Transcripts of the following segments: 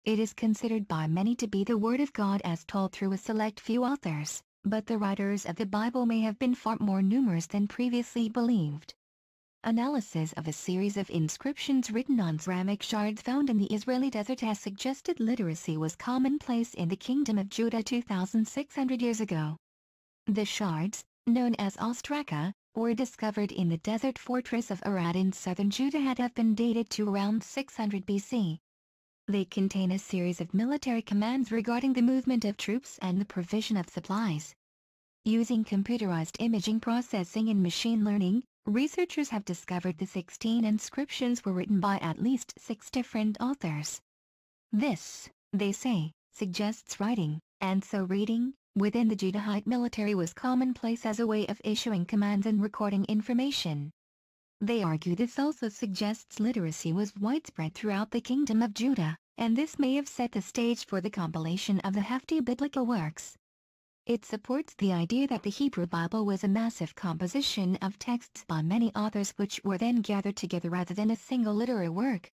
It is considered by many to be the Word of God as told through a select few authors, but the writers of the Bible may have been far more numerous than previously believed. Analysis of a series of inscriptions written on ceramic shards found in the Israeli desert has suggested literacy was commonplace in the Kingdom of Judah 2,600 years ago. The shards, known as ostraka, were discovered in the desert fortress of Arad in southern Judah and have been dated to around 600 BC. They contain a series of military commands regarding the movement of troops and the provision of supplies. Using computerized imaging processing and machine learning, researchers have discovered the 16 inscriptions were written by at least 6 different authors. This, they say, suggests writing, and so reading, within the Judahite military was commonplace as a way of issuing commands and recording information. They argue this also suggests literacy was widespread throughout the Kingdom of Judah, and this may have set the stage for the compilation of the hefty biblical works. It supports the idea that the Hebrew Bible was a massive composition of texts by many authors which were then gathered together rather than a single literary work.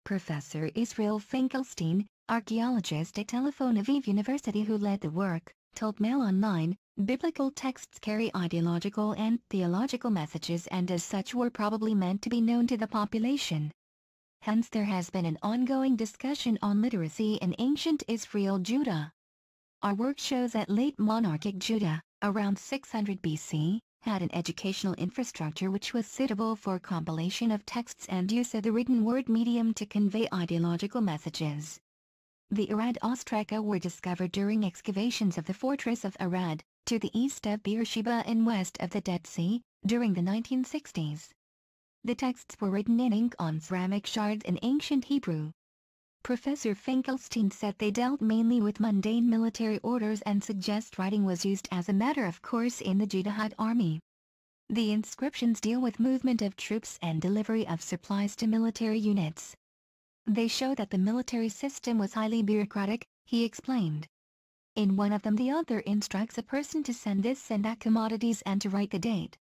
Professor Israel Finkelstein, archaeologist at Tel Aviv University who led the work, told Mail Online, biblical texts carry ideological and theological messages and as such were probably meant to be known to the population. Hence there has been an ongoing discussion on literacy in ancient Israel Judah. Our work shows that late monarchic Judah, around 600 BC, had an educational infrastructure which was suitable for compilation of texts and use of the written word medium to convey ideological messages. The Arad ostraka were discovered during excavations of the fortress of Arad, to the east of Beersheba and west of the Dead Sea, during the 1960s. The texts were written in ink on ceramic shards in ancient Hebrew. Professor Finkelstein said they dealt mainly with mundane military orders and suggest writing was used as a matter of course in the Judahite army. The inscriptions deal with movement of troops and delivery of supplies to military units. They show that the military system was highly bureaucratic, he explained. In one of them the author instructs a person to send this and that commodities and to write the date.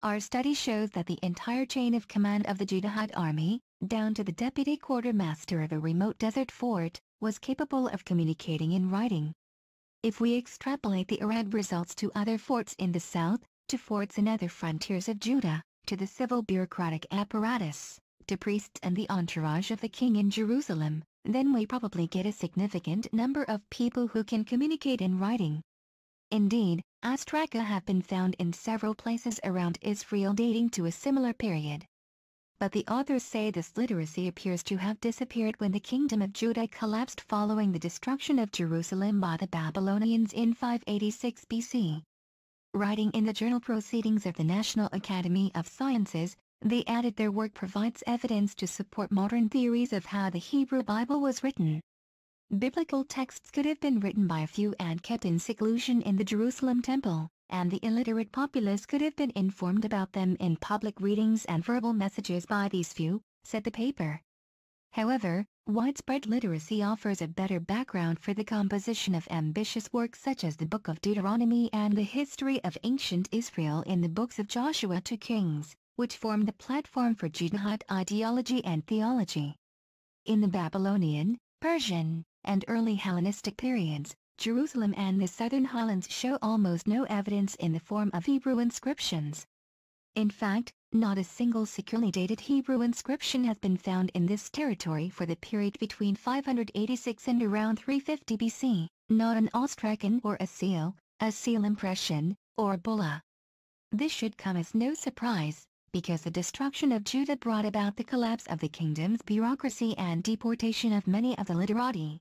Our study shows that the entire chain of command of the Judahite army, down to the deputy quartermaster of a remote desert fort, was capable of communicating in writing. If we extrapolate the Arad results to other forts in the south, to forts in other frontiers of Judah, to the civil bureaucratic apparatus, to priests and the entourage of the king in Jerusalem, then we probably get a significant number of people who can communicate in writing. Indeed, ostraka have been found in several places around Israel dating to a similar period. But the authors say this literacy appears to have disappeared when the Kingdom of Judah collapsed following the destruction of Jerusalem by the Babylonians in 586 BC. Writing in the journal Proceedings of the National Academy of Sciences, they added their work provides evidence to support modern theories of how the Hebrew Bible was written. Biblical texts could have been written by a few and kept in seclusion in the Jerusalem temple, and the illiterate populace could have been informed about them in public readings and verbal messages by these few, said the paper. However, widespread literacy offers a better background for the composition of ambitious works such as the Book of Deuteronomy and the history of ancient Israel in the books of Joshua to Kings, which form the platform for Judahite ideology and theology. In the Babylonian, Persian, and early Hellenistic periods, Jerusalem and the southern highlands show almost no evidence in the form of Hebrew inscriptions. In fact, not a single securely dated Hebrew inscription has been found in this territory for the period between 586 and around 350 BC, not an ostracan or a seal impression, or bulla. This should come as no surprise, because the destruction of Judah brought about the collapse of the kingdom's bureaucracy and deportation of many of the literati.